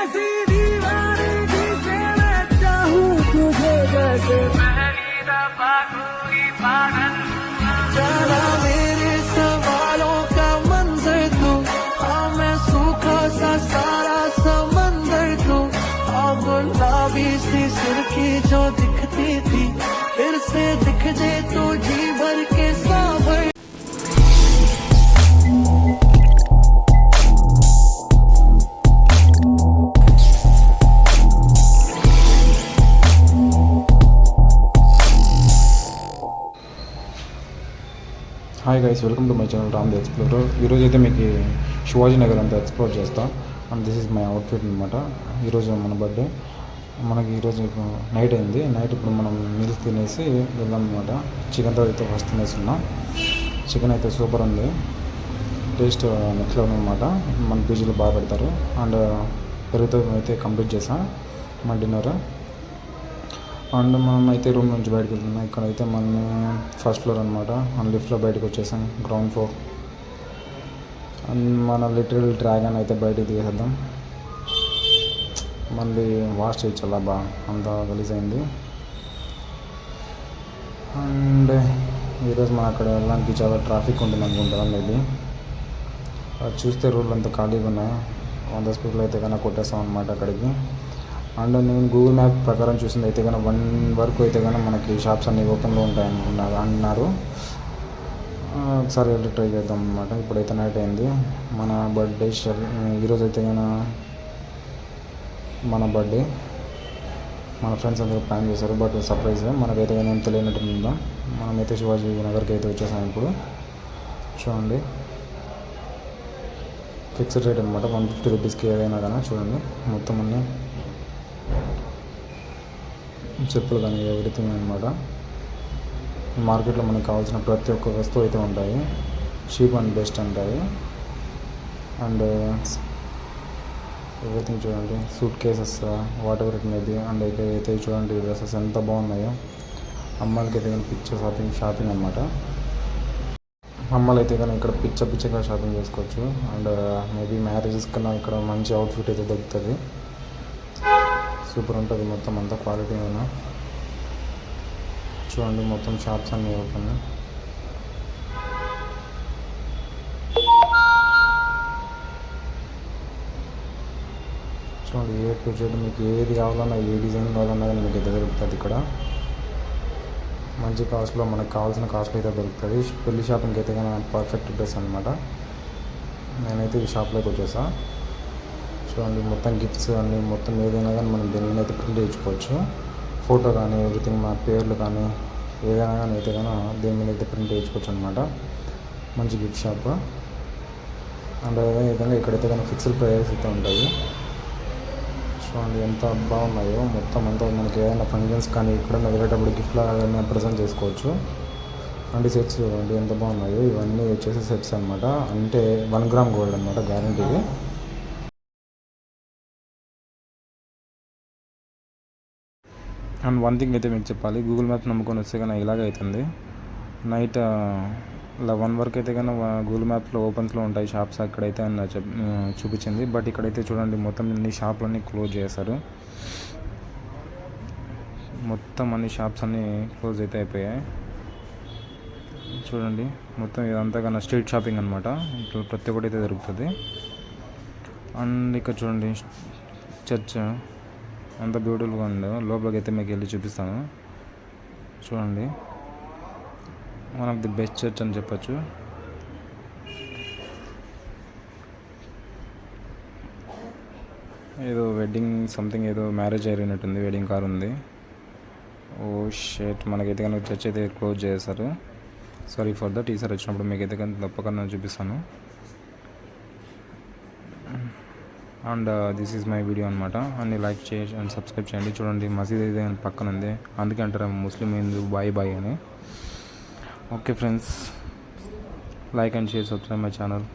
ऐसी दीवानगी से मैं चाहूं तुझे जैसे पहली दफा कोई पागल चला मेरे सवालों का मंजर तू। हाँ मैं सूखा सा सारा समंदर तू। हाँ गुलाबी सी सुर्खी जो दिखती थी फिर से दिख जे तो जी भर के सावर। Hi guys, welcome to my channel Ram the explorer. ఈరోజు అయితే మీకు శివాజీ నగర్ అంతా ఎక్స్ప్లోర్ చేస్తా. And this is my outfit అనమాట. ఈరోజు మన బర్త్డే. మనకి ఈరోజు నైట్ అయింది. నైట్ ఇప్పుడు మనం మీల్స్ తినేసి వెళ్దాం అనమాట. చికెన్తో అయితే ఫస్ట్ తినేస్తున్నాం. చికెన్ అయితే సూపర్ ఉంది, టేస్ట్ నెక్స్ట్ లెవెల్ అనమాట. మన పీజీలో బాగా పెడతారు. అండ్ పెరుగుతో అయితే కంప్లీట్ చేసాం మన డిన్నర్. అండ్ మనం అయితే రూమ్ నుంచి బయటకు వెళ్తున్నాం. ఇక్కడైతే మన ఫస్ట్ ఫ్లోర్ అనమాట. అండ్ లిఫ్ట్లో బయటకు వచ్చేసాం, గ్రౌండ్ ఫ్లోర్. అండ్ మన లిటరల్ డ్రాగన్ అయితే బయటకు తీసేద్దాం. మళ్ళీ వాష్ చేయొచ్చు, అలా బాగా అంతా గలీజ్ అయింది. అండ్ ఈరోజు మనం అక్కడ వెళ్ళడానికి చాలా ట్రాఫిక్ ఉంటుంది అనుకుంటాం. మేబీ అది చూస్తే రోడ్లు అంతా ఖాళీగా ఉన్నాయి. 100 స్పీడ్లో అయితే కన్నా కొట్టేస్తాం అనమాట అక్కడికి. అండ్ నేను గూగుల్ మ్యాప్ ప్రకారం చూసింది అయితే కానీ 1 వరకు అయితే కానీ మనకి షాప్స్ అన్నీ ఓపెన్లో ఉంటాయని అన్నారు. ఒకసారి వెళ్ళి ట్రై చేద్దాం అనమాట. ఇప్పుడైతే నైట్ అయింది. మన బర్త్డే ఈరోజు అయితే కానీ మన బర్త్డే మన ఫ్రెండ్స్ అందరూ ప్లాన్ చేశారు. బట్ సర్ప్రైజ్ మనకైతే కానీ ఏం తెలియనట్టు ఉందాం. మనమైతే శివాజీ నగర్కి అయితే వచ్చేసాం. ఇప్పుడు చూడండి, ఫిక్స్డ్ రేట్ అనమాట. 150 రూపీస్కి ఏదైనా కానీ చూడండి. మొత్తం అన్నీ చెప్పులు కానీ ఎవ్రీథింగ్ అనమాట. మార్కెట్లో మనకు కావాల్సిన ప్రతి ఒక్క వస్తువు అయితే ఉంటాయి. చీప్ అండ్ బెస్ట్ ఉంటాయి. అండ్ ఎవ్రీథింగ్ చూడండి, suit cases, what ever it maybe. And అయితే చూడండి డ్రెస్సెస్ ఎంత బాగున్నాయో. అమ్మాయిలకి అయితే కానీ షాపింగ్ అనమాట. అమ్మాయిలు అయితే కానీ ఇక్కడ పిచ్చగా షాపింగ్ చేసుకోవచ్చు. అండ్ మేబీ మ్యారేజెస్ కన్నా ఇక్కడ మంచి అవుట్ఫిట్ అయితే దొరుకుతుంది. సూపర్ ఉంటుంది మొత్తం అంతా క్వాలిటీ అయినా. చూడండి మొత్తం షాప్స్ అన్నీ ఓపెన్. చూడండి ఏ టు జెడ్ మీకు ఏది కావాలన్నా, ఏ డిజైన్ కావాలన్నా కానీ మీకు అయితే దొరుకుతుంది ఇక్కడ. మంచి కాస్ట్లో మనకు కావాల్సిన కాస్ట్లో అయితే దొరుకుతుంది. పెళ్లి షాపింగ్కి అయితే కానీ పర్ఫెక్ట్ డ్రెస్ అనమాట. నేనైతే ఈ షాప్లోకి వచ్చేసా. చూడండి మొత్తం గిఫ్ట్స్ అన్నీ, మొత్తం ఏదైనా కానీ మనం దీని మీద అయితే ప్రింట్ చేయించుకోవచ్చు. ఫోటో కానీ ఎవ్రీథింగ్, మన పేర్లు కానీ ఏదైనా కానీ అయితే కానీ దీని మీద అయితే ప్రింట్ చేయించుకోవచ్చు అనమాట. మంచి గిఫ్ట్ షాప్. అండ్ అదేవిధంగా ఇక్కడైతే కానీ ఫిక్స్డ్ ప్రైజెస్ అయితే ఉంటాయి. చూడండి ఎంత బాగున్నాయో. మొత్తం అంతా మనకి ఏదైనా ఫంక్షన్స్ కానీ ఇక్కడ వెళ్ళేటప్పుడు గిఫ్ట్లో ఏదైనా ప్రజెంట్ చేసుకోవచ్చు. అండ్ సెట్స్ చూడండి ఎంత బాగున్నాయో. ఇవన్నీ వచ్చేసి సెట్స్ అనమాట. అంటే 1 గ్రామ్ గోల్డ్ అనమాట, గ్యారంటీది. అండ్ వన్ థింగ్ అయితే మీకు చెప్పాలి, గూగుల్ మ్యాప్ నమ్ముకొని వస్తే కానీ ఇలాగే అవుతుంది. నైట్ 11 వరకు అయితే కానీ గూగుల్ మ్యాప్లో ఓపెన్స్లో ఉంటాయి షాప్స్. అక్కడైతే చూపించింది. బట్ ఇక్కడైతే చూడండి మొత్తం అన్ని షాపులన్నీ క్లోజ్ చేశారు. మొత్తం అన్ని షాప్స్ అన్నీ క్లోజ్ అయితే అయిపోయాయి. చూడండి మొత్తం ఇదంతా కన్నా స్ట్రీట్ షాపింగ్ అనమాట. ఇట్లా ప్రతి ఒక్కటి అయితే దొరుకుతుంది. అండ్ ఇక్కడ చూడండి చర్చ్ ఎంత బ్యూటిఫుల్గా ఉందో. లోపలికి అయితే మీకు వెళ్ళి చూపిస్తాను. చూడండి one of the best church అని చెప్పచ్చు. ఏదో వెడ్డింగ్ సంథింగ్, ఏదో మ్యారేజ్ జరిగినట్టుంది. వెడ్డింగ్ కార్ ఉంది. ఓ షేట్, మనకైతే కనుక చర్చ్ అయితే క్లోజ్ చేశారు. Sorry for that. ఈసారి వచ్చినప్పుడు మీకైతే కనుక తప్పకుండా చూపిస్తాను. And this is my video అనమాట. అన్ని లైక్ చేయండి అండ్ సబ్స్క్రైబ్ చేయండి. చూడండి మసీద్ అయితే పక్కన ఉంది, అందుకే అంటారు ముస్లిం హిందూ బాయ్ అని. Okay friends, like and share, subscribe my channel.